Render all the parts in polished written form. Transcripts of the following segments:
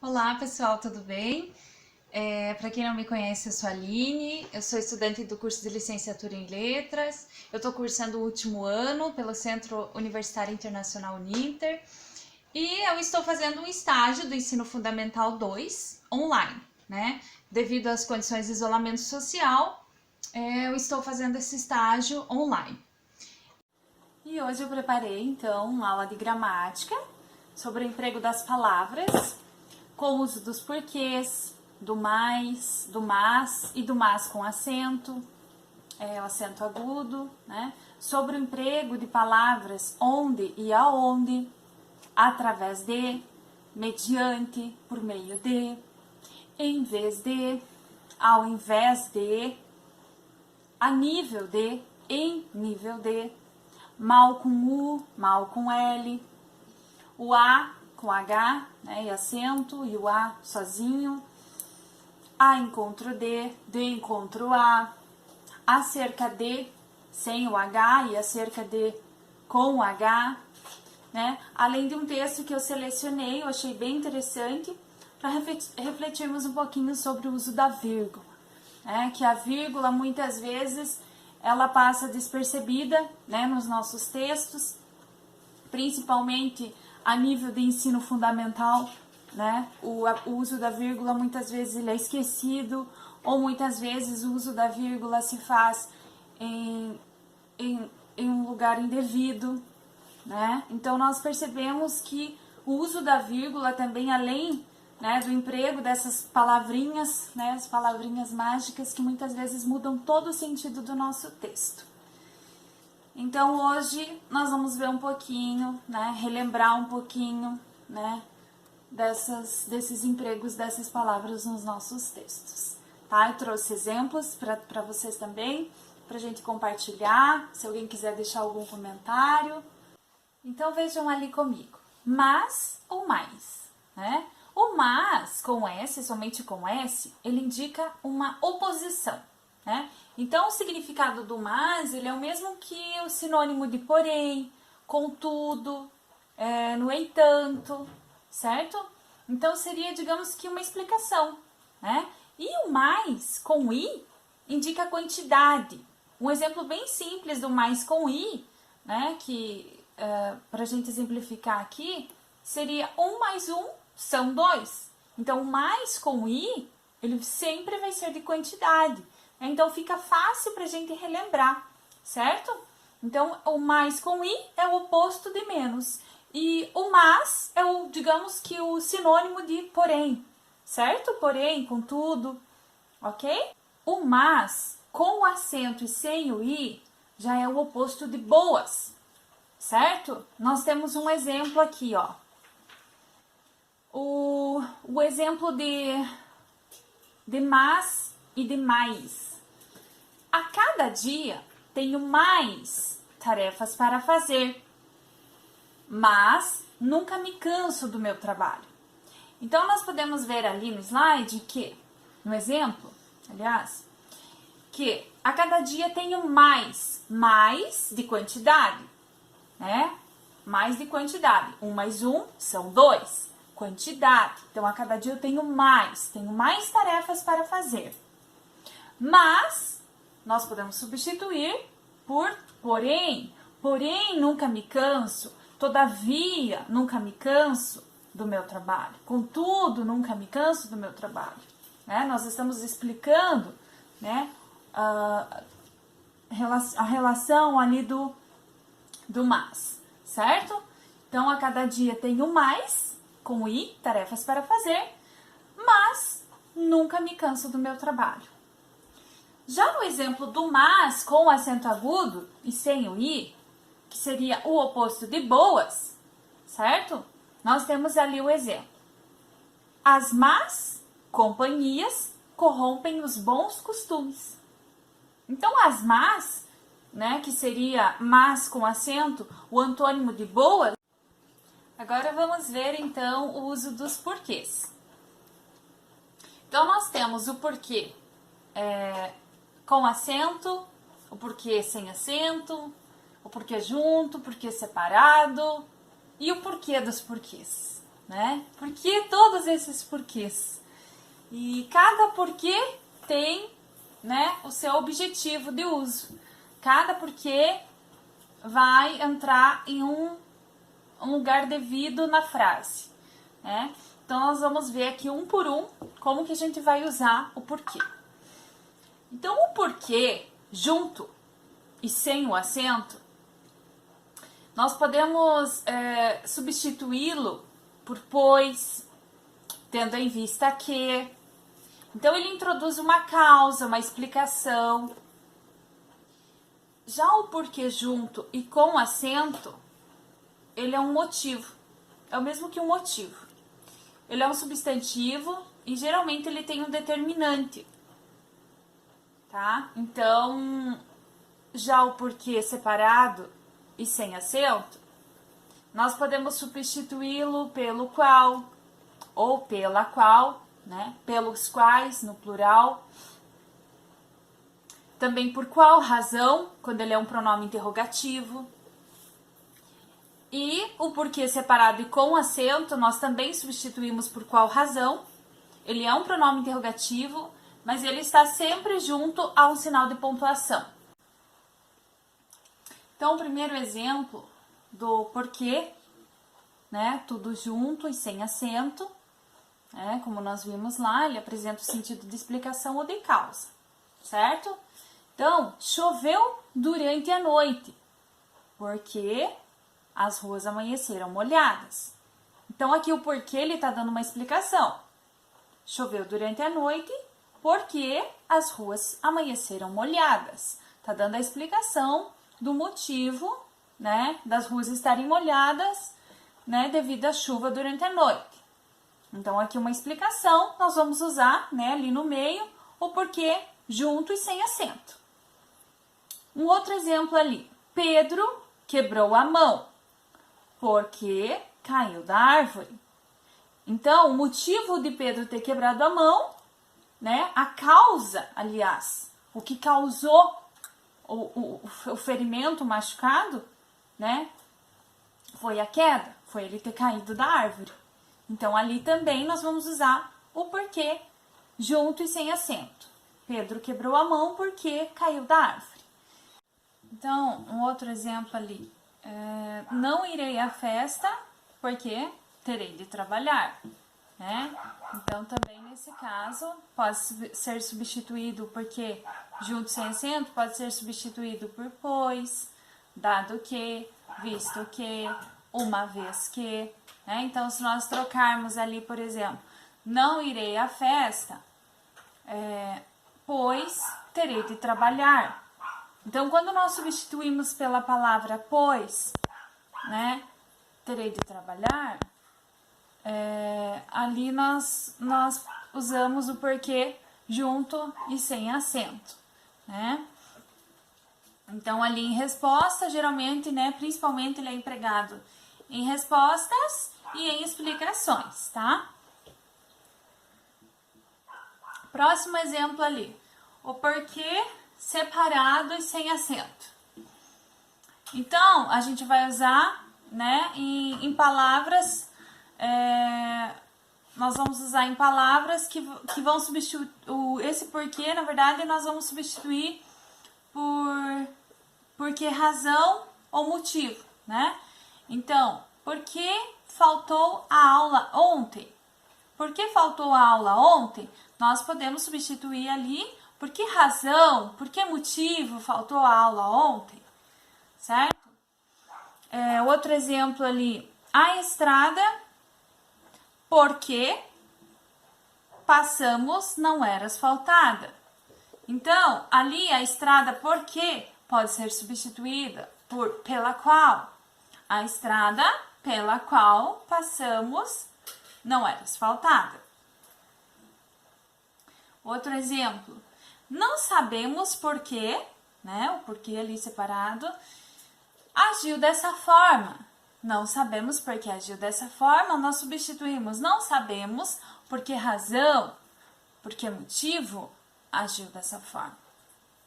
Olá pessoal, tudo bem? Para quem não me conhece, eu sou a Aline, eu sou estudante do curso de licenciatura em letras, eu estou cursando o último ano pelo Centro Universitário Internacional Uninter e eu estou fazendo um estágio do Ensino Fundamental 2 online, né? Devido às condições de isolamento social, eu estou fazendo esse estágio online. E hoje eu preparei então uma aula de gramática sobre o emprego das palavras com o uso dos porquês, do mais, do mas e do mas com acento, o acento agudo, né? Sobre o emprego de palavras onde e aonde, através de, mediante, por meio de, em vez de, ao invés de, a nível de, em nível de, mal com U, mal com L, o A com H, né, e acento, e o A sozinho, a encontro de encontro a, acerca de, sem o H e acerca de com o H, né? Além de um texto que eu selecionei, eu achei bem interessante, para refletirmos um pouquinho sobre o uso da vírgula, né? Que a vírgula muitas vezes ela passa despercebida, né, nos nossos textos, principalmente a nível de ensino fundamental, né? O uso da vírgula muitas vezes ele é esquecido, ou muitas vezes o uso da vírgula se faz em um lugar indevido, né? Então nós percebemos que o uso da vírgula também, além, né, do emprego dessas palavrinhas, né, as palavrinhas mágicas que muitas vezes mudam todo o sentido do nosso texto. Então hoje nós vamos ver um pouquinho, né, relembrar um pouquinho, né, desses empregos dessas palavras nos nossos textos, tá? Eu trouxe exemplos para vocês também, para a gente compartilhar, se alguém quiser deixar algum comentário. Então vejam ali comigo, mas ou mais, né? O mas com S, somente com S, ele indica uma oposição, né? Então o significado do mas, ele é o mesmo que o sinônimo de porém, contudo, no entanto, certo? Então seria, digamos que uma explicação, né? E o mais com i indica a quantidade. Um exemplo bem simples do mais com i, né, que para a gente exemplificar aqui, seria 1 mais 1 são 2. Então, o mais com i, ele sempre vai ser de quantidade. Então, fica fácil para a gente relembrar, certo? Então, o mais com i é o oposto de menos. E o mas é o, digamos que o sinônimo de porém, certo? Porém, contudo, ok? O mas com o acento e sem o i já é o oposto de boas, certo? Nós temos um exemplo aqui, ó. O exemplo de mas e de mais. A cada dia tenho mais tarefas para fazer, mas nunca me canso do meu trabalho. Então, nós podemos ver ali no slide que, no exemplo, aliás, que a cada dia tenho mais de quantidade, né? Mais de quantidade. 1 mais 1 são 2. Quantidade. Então, a cada dia eu tenho mais tarefas para fazer. Mas, nós podemos substituir por porém. Porém, nunca me canso. Todavia, nunca me canso do meu trabalho. Contudo, nunca me canso do meu trabalho. Né? Nós estamos explicando, né, a relação ali do mas, certo? Então, a cada dia tenho mais, com i, tarefas para fazer, mas nunca me canso do meu trabalho. Já no exemplo do mas com acento agudo e sem o i, que seria o oposto de boas, certo? Nós temos ali o exemplo. As más companhias corrompem os bons costumes. Então, as más, né, que seria mas com acento, o antônimo de boas. Agora vamos ver, então, o uso dos porquês. Então, nós temos o porquê com acento, o porquê sem acento, o porquê junto, o porquê separado e o porquê dos porquês. né? Por que todos esses porquês? E cada porquê tem, né, o seu objetivo de uso. Cada porquê vai entrar em um lugar devido na frase, né? Então, nós vamos ver aqui um por um como que a gente vai usar o porquê. Então, o porquê, junto e sem o acento, nós podemos substituí-lo por pois, tendo em vista que. Então, ele introduz uma causa, uma explicação. Já o porquê junto e com acento, ele é um motivo. É o mesmo que um motivo. Ele é um substantivo e geralmente ele tem um determinante. Tá? Então, já o porquê separado e sem acento, nós podemos substituí-lo pelo qual ou pela qual, né? Pelos quais, no plural. Também por qual razão, quando ele é um pronome interrogativo. E o porquê separado e com acento, nós também substituímos por qual razão. Ele é um pronome interrogativo, mas ele está sempre junto a um sinal de pontuação. Então, o primeiro exemplo do porquê, né, tudo junto e sem acento, né, como nós vimos lá, ele apresenta o sentido de explicação ou de causa, certo? Então, choveu durante a noite, porque as ruas amanheceram molhadas. Então, aqui o porquê ele está dando uma explicação. Choveu durante a noite, porque as ruas amanheceram molhadas. Está dando a explicação do motivo, né, das ruas estarem molhadas, né, devido à chuva durante a noite. Então, aqui uma explicação, nós vamos usar, né, ali no meio, o porquê junto e sem acento. Um outro exemplo ali. Pedro quebrou a mão, porque caiu da árvore. Então, o motivo de Pedro ter quebrado a mão, né, a causa, aliás, o que causou o ferimento, o machucado, né, foi a queda, foi ele ter caído da árvore. Então, ali também nós vamos usar o porquê junto e sem acento. Pedro quebrou a mão porque caiu da árvore. Então, um outro exemplo ali. Não irei à festa porque terei de trabalhar, né? Então, também nesse caso, pode ser substituído o porquê junto sem acento, pode ser substituído por pois, dado que, visto que, uma vez que, né? Então, se nós trocarmos ali, por exemplo, não irei à festa, pois terei de trabalhar. Então, quando nós substituímos pela palavra pois, né, terei de trabalhar, ali nós usamos o porquê junto e sem acento, né? Então, ali em resposta, geralmente, né, principalmente ele é empregado em respostas e em explicações, tá? Próximo exemplo ali, o porquê separado e sem acento. Então, a gente vai usar, né, em palavras, nós vamos usar em palavras que vão substituir, esse porquê, na verdade, nós vamos substituir por que razão ou motivo, né? Então, por que faltou a aula ontem? Por que faltou a aula ontem? Nós podemos substituir ali por que razão, por que motivo faltou a aula ontem, certo? Outro exemplo ali, a estrada, porque passamos não era asfaltada. Então, ali a estrada porque pode ser substituída por pela qual. A estrada pela qual passamos não era asfaltada. Outro exemplo, não sabemos por quê, né, o porquê ali separado, agiu dessa forma. Não sabemos por que agiu dessa forma, nós substituímos não sabemos por que razão, por que motivo agiu dessa forma,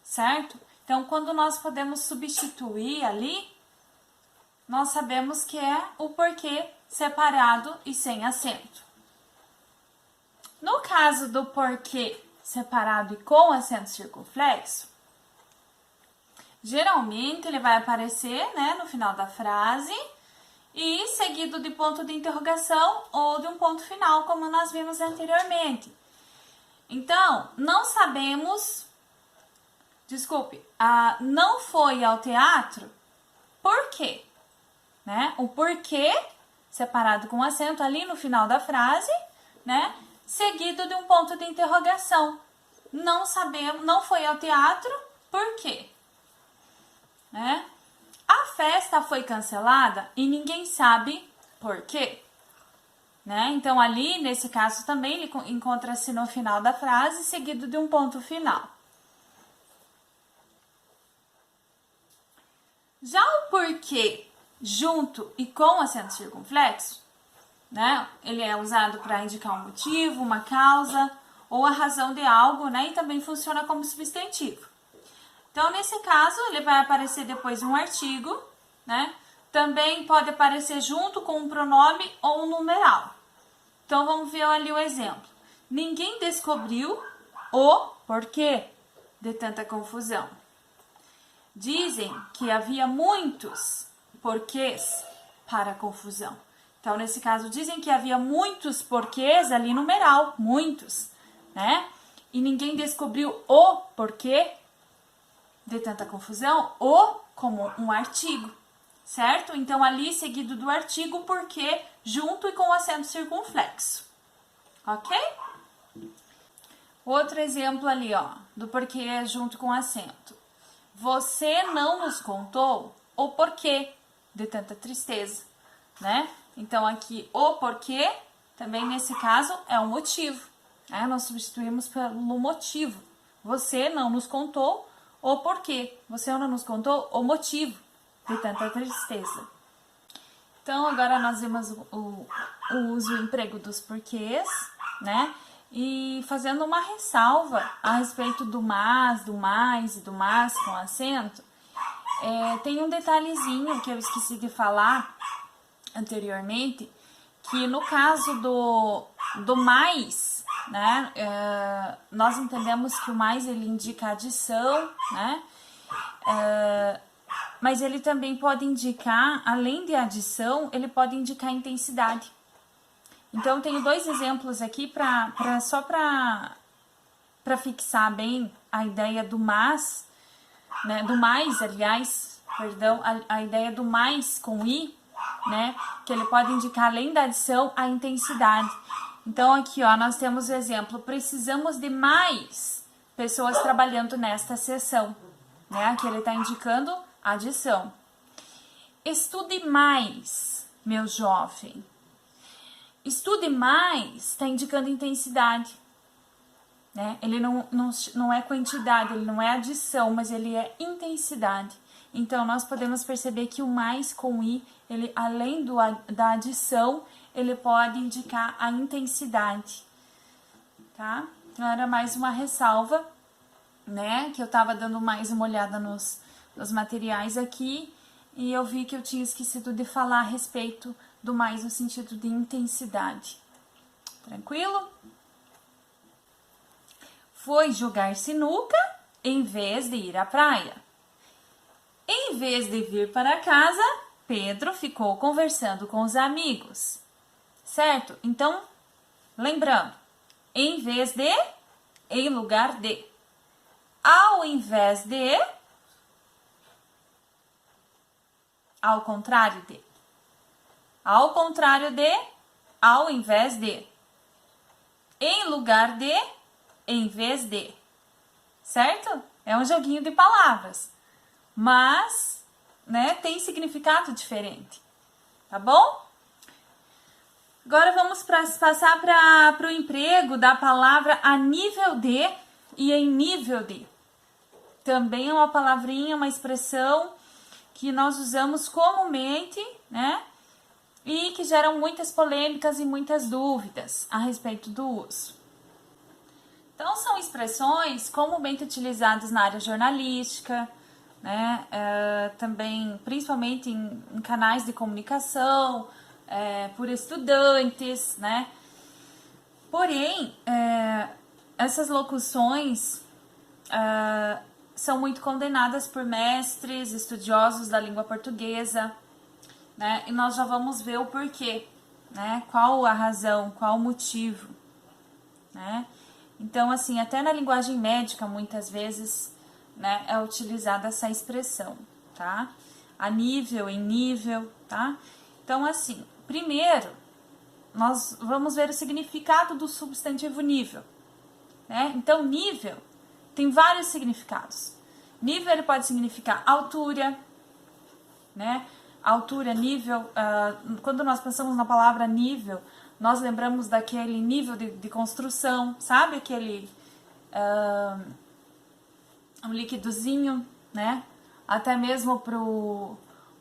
certo? Então, quando nós podemos substituir ali, nós sabemos que é o porquê separado e sem acento. No caso do porquê separado e com acento circunflexo, geralmente ele vai aparecer, né, no final da frase e seguido de ponto de interrogação ou de um ponto final, como nós vimos anteriormente. Então, não sabemos, não foi ao teatro, por quê? Né? O porquê, separado com acento ali no final da frase, né? Seguido de um ponto de interrogação. Não sabemos, não foi ao teatro, por quê? Né? A festa foi cancelada e ninguém sabe por quê. Né? Então, ali, nesse caso também, ele encontra-se no final da frase, seguido de um ponto final. Já o porquê junto e com acento circunflexo, né? Ele é usado para indicar um motivo, uma causa ou a razão de algo, né? E também funciona como substantivo. Então, nesse caso, ele vai aparecer depois um artigo, né? Também pode aparecer junto com um pronome ou um numeral. Então, vamos ver ali o exemplo. Ninguém descobriu o porquê de tanta confusão. Dizem que havia muitos porquês para a confusão. Então, nesse caso, dizem que havia muitos porquês ali numeral, muitos, né? E ninguém descobriu o porquê de tanta confusão, o como um artigo, certo? Então, ali seguido do artigo, porquê, junto e com acento circunflexo, ok? Outro exemplo ali, ó, do porquê junto com acento. Você não nos contou o porquê de tanta tristeza, né? Então, aqui, o porquê, também nesse caso, é um motivo, né? Nós substituímos pelo motivo. Você não nos contou o porquê. Você não nos contou o motivo de tanta tristeza. Então, agora nós vimos o uso e o emprego dos porquês, né? E fazendo uma ressalva a respeito do mas, do mais e do mas com acento, tem um detalhezinho que eu esqueci de falar anteriormente, que no caso do mais, né, nós entendemos que o mais ele indica adição, né, mas ele também pode indicar, além de adição, ele pode indicar intensidade. Então, eu tenho dois exemplos aqui só para fixar bem a ideia do mas, né, do mais, aliás, perdão, a ideia do mais com i, né, que ele pode indicar, além da adição, a intensidade. Então, aqui, ó, nós temos o exemplo, precisamos de mais pessoas trabalhando nesta sessão, né, aqui ele está indicando adição. Estude mais, meu jovem. Estude mais está indicando intensidade, né? Ele não é quantidade, ele não é adição, mas ele é intensidade. Então, nós podemos perceber que o mais com i, ele, além da adição, ele pode indicar a intensidade, tá? Então, era mais uma ressalva, né? Que eu tava dando mais uma olhada nos materiais aqui e eu vi que eu tinha esquecido de falar a respeito do mais no sentido de intensidade. Tranquilo? Foi jogar sinuca em vez de ir à praia. Em vez de vir para casa, Pedro ficou conversando com os amigos. Certo? Então, lembrando, em vez de, em lugar de. Ao invés de, ao contrário de. Ao contrário de, ao invés de. Em lugar de, em vez de. Certo? É um joguinho de palavras. Mas, né, tem significado diferente. Tá bom? Agora vamos passar para o emprego da palavra a nível de e em nível de. Também é uma palavrinha, uma expressão que nós usamos comumente, né? E que geram muitas polêmicas e muitas dúvidas a respeito do uso. Então, são expressões comumente utilizadas na área jornalística, né? Também, principalmente em canais de comunicação, por estudantes, né? Porém, essas locuções são muito condenadas por mestres, estudiosos da língua portuguesa, né? E nós já vamos ver o porquê, né? Qual a razão, qual o motivo, né? Então, assim, até na linguagem médica, muitas vezes, né, é utilizada essa expressão, tá? A nível, em nível, tá? Então, assim, primeiro, nós vamos ver o significado do substantivo nível, né? Então, nível tem vários significados. Nível, ele pode significar altura, né? Altura, nível, quando nós pensamos na palavra nível, nós lembramos daquele nível de construção, sabe? Aquele um líquidozinho, né? Até mesmo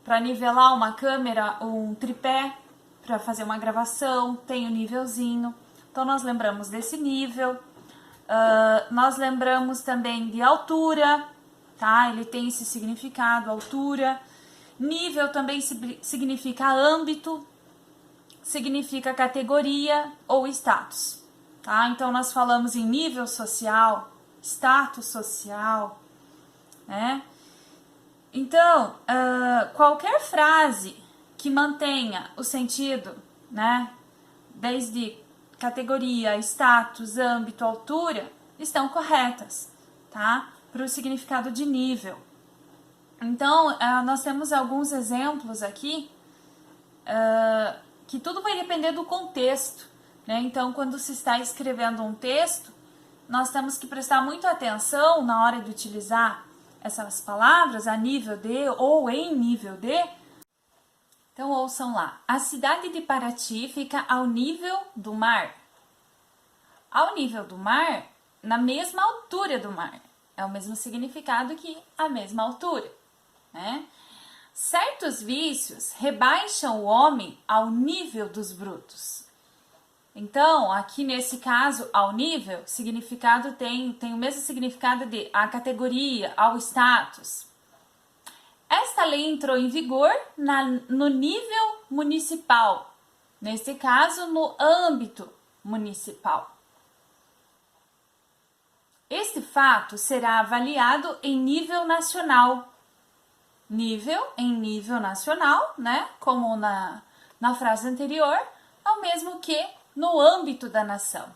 para nivelar uma câmera, um tripé, para fazer uma gravação, tem um nívelzinho. Então, nós lembramos desse nível. Nós lembramos também de altura, tá? Ele tem esse significado, altura. Nível também significa âmbito, significa categoria ou status, tá? Então, nós falamos em nível social, status social, né? Então, qualquer frase que mantenha o sentido, né? Desde categoria, status, âmbito, altura, estão corretas, tá? Para o significado de nível. Então, nós temos alguns exemplos aqui que tudo vai depender do contexto, né? Então, quando se está escrevendo um texto, nós temos que prestar muita atenção na hora de utilizar essas palavras a nível de ou em nível de. Então, ouçam lá. A cidade de Paraty fica ao nível do mar. Ao nível do mar, na mesma altura do mar. É o mesmo significado que a mesma altura, né? Certos vícios rebaixam o homem ao nível dos brutos. Então, aqui nesse caso, ao nível, significado tem o mesmo significado de a categoria, ao status. Esta lei entrou em vigor no nível municipal, nesse caso, no âmbito municipal. Este fato será avaliado em nível nacional. Nível em nível nacional, né? Como na frase anterior, é o mesmo que no âmbito da nação.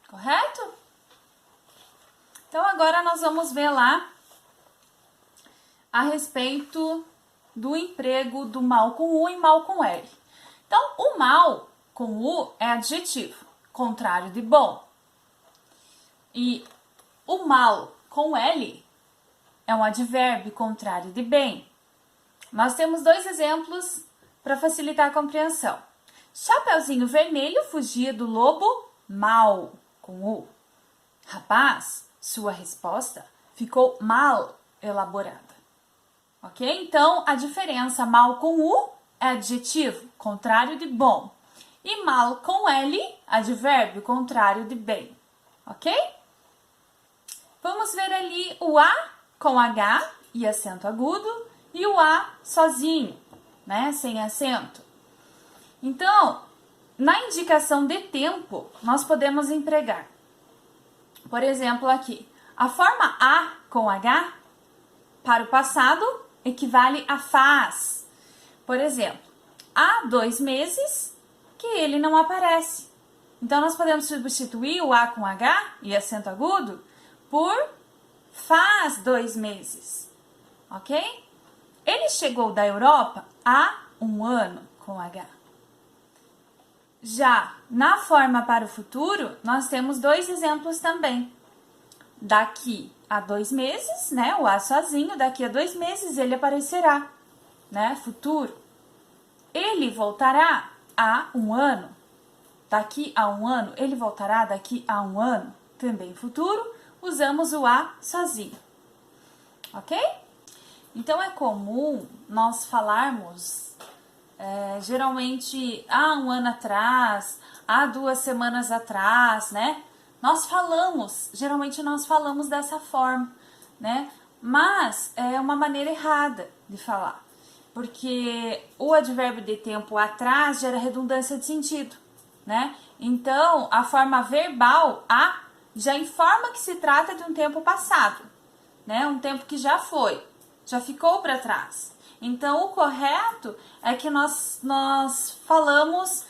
Correto? Então, agora nós vamos ver lá a respeito do emprego do mal com U e mal com L. Então, o mal com U é adjetivo, contrário de bom. E o mal com L é um advérbio contrário de bem. Nós temos dois exemplos para facilitar a compreensão. Chapeuzinho Vermelho fugia do lobo mau, com U. Rapaz, sua resposta ficou mal elaborada. Ok? Então, a diferença mal com U é adjetivo, contrário de bom. E mal com L, advérbio, contrário de bem. Ok? Vamos ver ali o A com H e acento agudo e o A sozinho, né? Sem acento. Então, na indicação de tempo, nós podemos empregar, por exemplo, aqui, a forma A com H para o passado equivale a faz. Por exemplo, há 2 meses que ele não aparece. Então, nós podemos substituir o A com H e acento agudo por faz 2 meses, ok? Ele chegou da Europa há 1 ano com H. Já na forma para o futuro, nós temos 2 exemplos também. Daqui a 2 meses, né? O A sozinho, daqui a 2 meses ele aparecerá, né? Futuro. Ele voltará há 1 ano. Daqui a 1 ano, ele voltará daqui a 1 ano. Também futuro, usamos o A sozinho. Ok? Então, é comum nós falarmos, geralmente, há 1 ano atrás, há 2 semanas atrás, né? Geralmente nós falamos dessa forma, né? mas é uma maneira errada de falar, porque o advérbio de tempo atrás gera redundância de sentido, né? Então, a forma verbal a já informa que se trata de um tempo passado, né? Um tempo que já foi, já ficou para trás. Então, o correto é que nós falamos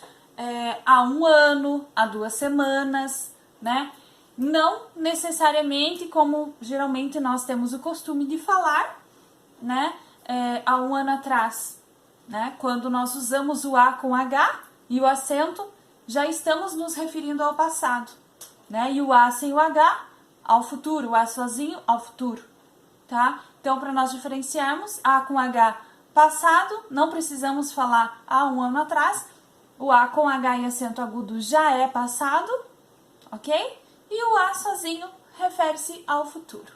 há um ano, há 2 semanas, né? Não necessariamente como geralmente nós temos o costume de falar, né? Há um ano atrás, né? Quando nós usamos o A com H e o acento, já estamos nos referindo ao passado, né? E o A sem o H, ao futuro, o A sozinho, ao futuro, tá? Então, para nós diferenciarmos A com H passado, não precisamos falar há um ano atrás. O A com H e acento agudo já é passado, ok? E o A sozinho refere-se ao futuro.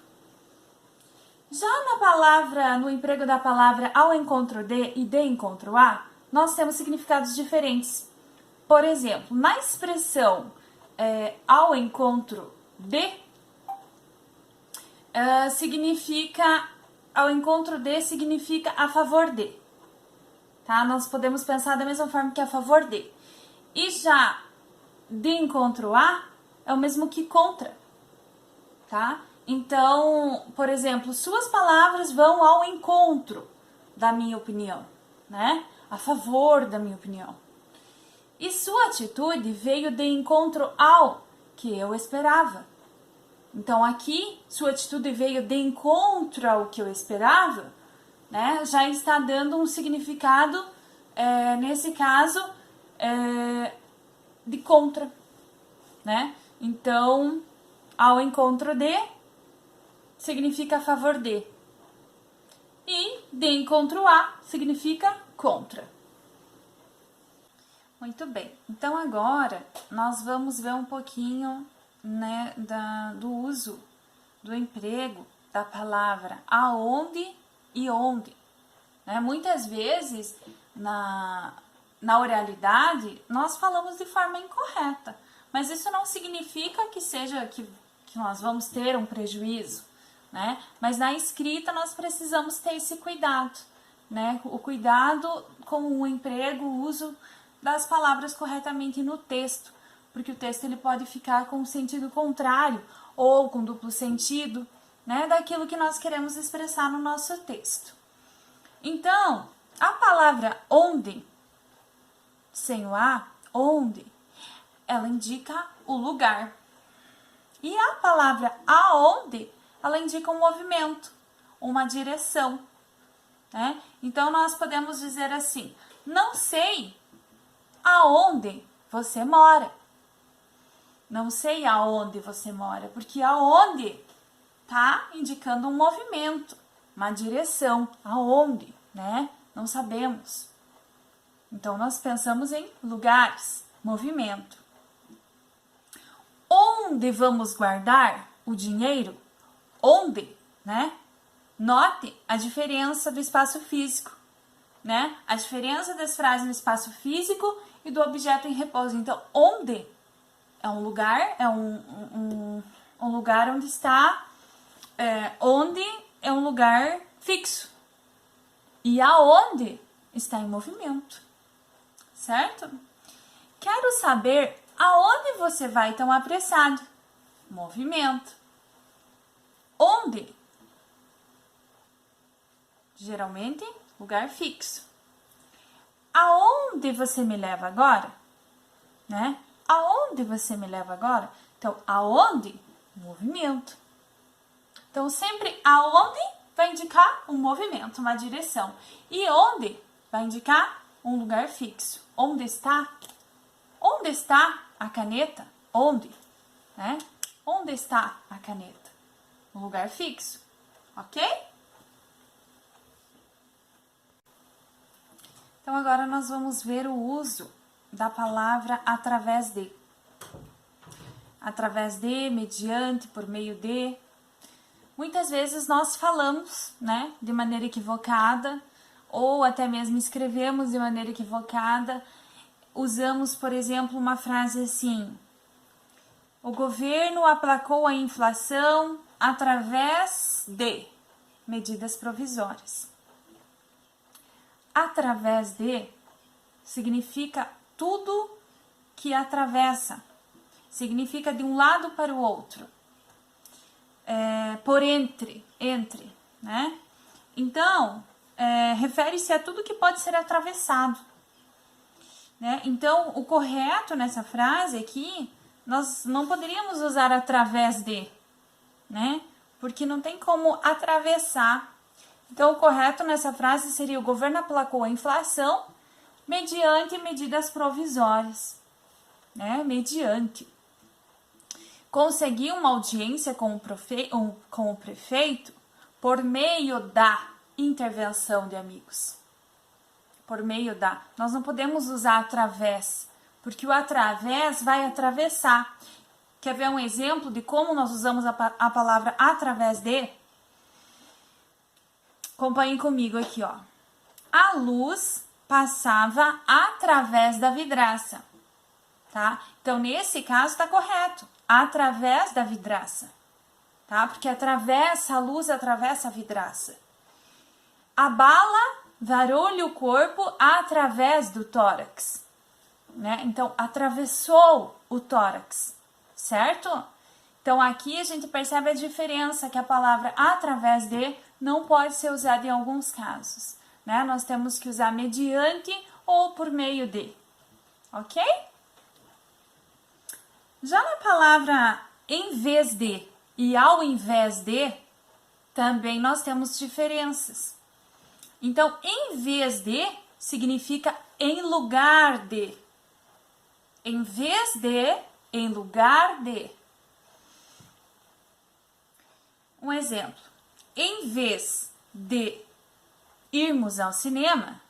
Já na palavra, no emprego da palavra ao encontro de e de encontro a, nós temos significados diferentes. Por exemplo, na expressão ao encontro de, ao encontro de significa a favor de, tá? Nós podemos pensar da mesma forma que a favor de. E já de encontro a é o mesmo que contra, tá? Então, por exemplo, suas palavras vão ao encontro da minha opinião, né? A favor da minha opinião. E sua atitude veio de encontro ao que eu esperava. Então, aqui, sua atitude veio de encontro ao que eu esperava, né? Já está dando um significado, nesse caso, de contra, né? Então, ao encontro de significa a favor de. E de encontro a significa contra. Muito bem. Então, agora, nós vamos ver um pouquinho, né, do uso, do emprego da palavra aonde e onde. Né? Muitas vezes, na oralidade, nós falamos de forma incorreta. Mas isso não significa que seja que nós vamos ter um prejuízo, né? Mas na escrita nós precisamos ter esse cuidado, né? O cuidado com o emprego, o uso das palavras corretamente no texto, porque o texto ele pode ficar com sentido contrário ou com duplo sentido, né? Daquilo que nós queremos expressar no nosso texto. Então, a palavra onde, sem o A, onde, ela indica o lugar. E a palavra aonde, ela indica um movimento, uma direção, né? Então, nós podemos dizer assim, não sei aonde você mora. Não sei aonde você mora, porque aonde tá indicando um movimento, uma direção, aonde, né? Não sabemos. Então, nós pensamos em lugares, movimento. Onde vamos guardar o dinheiro? Onde, né? Note a diferença do espaço físico, né? A diferença das frases no espaço físico e do objeto em repouso. Então, onde é um lugar, é um lugar onde está, onde é um lugar fixo. E aonde está em movimento, certo? Quero saber aonde você vai tão apressado? Movimento. Onde? Geralmente, lugar fixo. Aonde você me leva agora? Né? Aonde você me leva agora? Então, aonde? Movimento. Então, sempre aonde vai indicar um movimento, uma direção. E onde vai indicar um lugar fixo. Onde está? Onde está a caneta? Onde? Né? Onde está a caneta? Um lugar fixo. Ok? Então, agora nós vamos ver o uso da palavra através de. Através de, mediante, por meio de. Muitas vezes nós falamos, né, de maneira equivocada, ou até mesmo escrevemos de maneira equivocada. Usamos, por exemplo, uma frase assim: o governo aplacou a inflação através de. medidas provisórias. Através de significa tudo que atravessa, significa de um lado para o outro, por entre, né? Então, refere-se a tudo que pode ser atravessado, né? Então, o correto nessa frase aqui, nós não poderíamos usar através de, né? Porque não tem como atravessar. Então, o correto nessa frase seria: o governo aplacou a inflação mediante medidas provisórias, né? Mediante. Conseguiu uma audiência com o prefeito por meio da intervenção de amigos. Por meio da. Nós não podemos usar através, porque o através vai atravessar. Quer ver um exemplo de como nós usamos a palavra através de? Acompanhem comigo aqui, ó. A luz passava através da vidraça, tá? Então, nesse caso, está correto. Através da vidraça, tá? Porque atravessa, a luz atravessa a vidraça. A bala varou-lhe o corpo através do tórax, né? Então, atravessou o tórax, certo? Então, aqui a gente percebe a diferença, que a palavra através de não pode ser usada em alguns casos, né? Nós temos que usar mediante ou por meio de, ok? Já na palavra em vez de e ao invés de, também nós temos diferenças. Então, em vez de significa em lugar de. Em vez de, em lugar de. Um exemplo. Em vez de irmos ao cinema,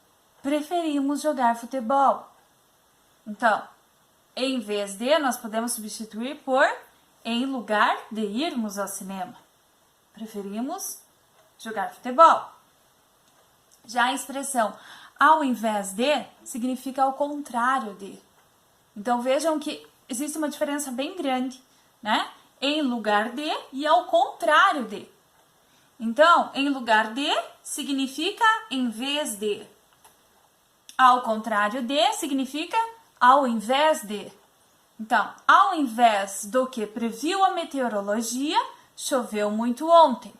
preferimos jogar futebol. Então, em vez de, nós podemos substituir por em lugar de irmos ao cinema. Preferimos jogar futebol. Já a expressão ao invés de significa ao contrário de. Então, vejam que existe uma diferença bem grande, né? Em lugar de e ao contrário de. Então, em lugar de significa em vez de. Ao contrário de significa ao invés de. Então, ao invés do que previu a meteorologia, choveu muito ontem.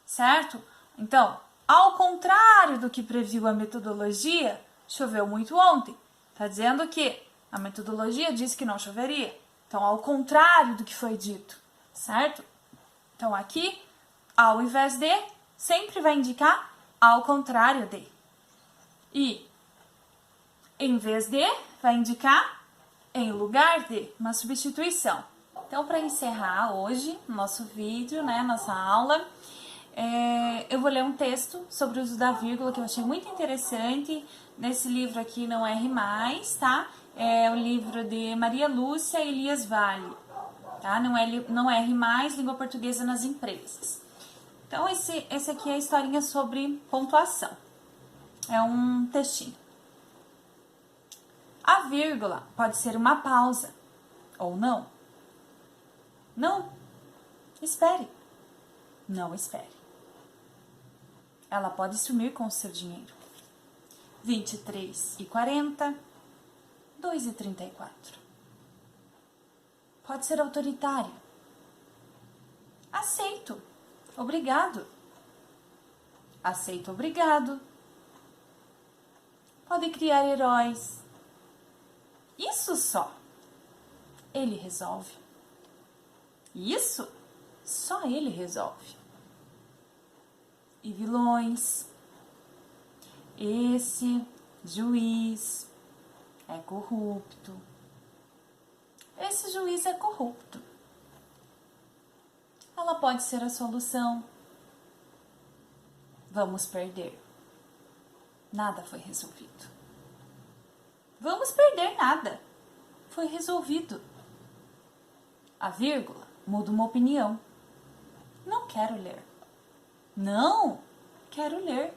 Certo? Então, ao contrário do que previu a metodologia, choveu muito ontem. Está dizendo que a metodologia disse que não choveria. Então, ao contrário do que foi dito. Certo? Então, aqui, ao invés de, sempre vai indicar ao contrário de. E, em vez de, vai indicar em lugar de, uma substituição. Então, para encerrar hoje nosso vídeo, né, nossa aula, eu vou ler um texto sobre o uso da vírgula que eu achei muito interessante. Nesse livro aqui, Não Erre Mais, tá? É o livro de Maria Lúcia Elias Vale, tá? Não Erre Mais, Língua Portuguesa nas Empresas. Então, esse aqui é a historinha sobre pontuação. É um textinho. A vírgula pode ser uma pausa ou não. Não. Espere. Não espere. Ela pode sumir com o seu dinheiro. 23,40, 2,34. Pode ser autoritário. Aceito. Obrigado. Aceito, obrigado. Pode criar heróis. Isso só. Ele resolve. Isso só ele resolve. E vilões. Esse juiz é corrupto. Esse juiz é corrupto. Ela pode ser a solução. Vamos perder. Nada foi resolvido. Vamos perder nada. Foi resolvido. A vírgula muda uma opinião. Não quero ler. Não quero ler.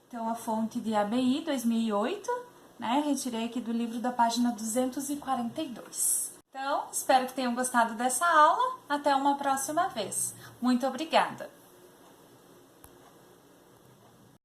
Então, a fonte de ABI 2008, né? Retirei aqui do livro da página 242. Então, espero que tenham gostado dessa aula. Até uma próxima vez. Muito obrigada!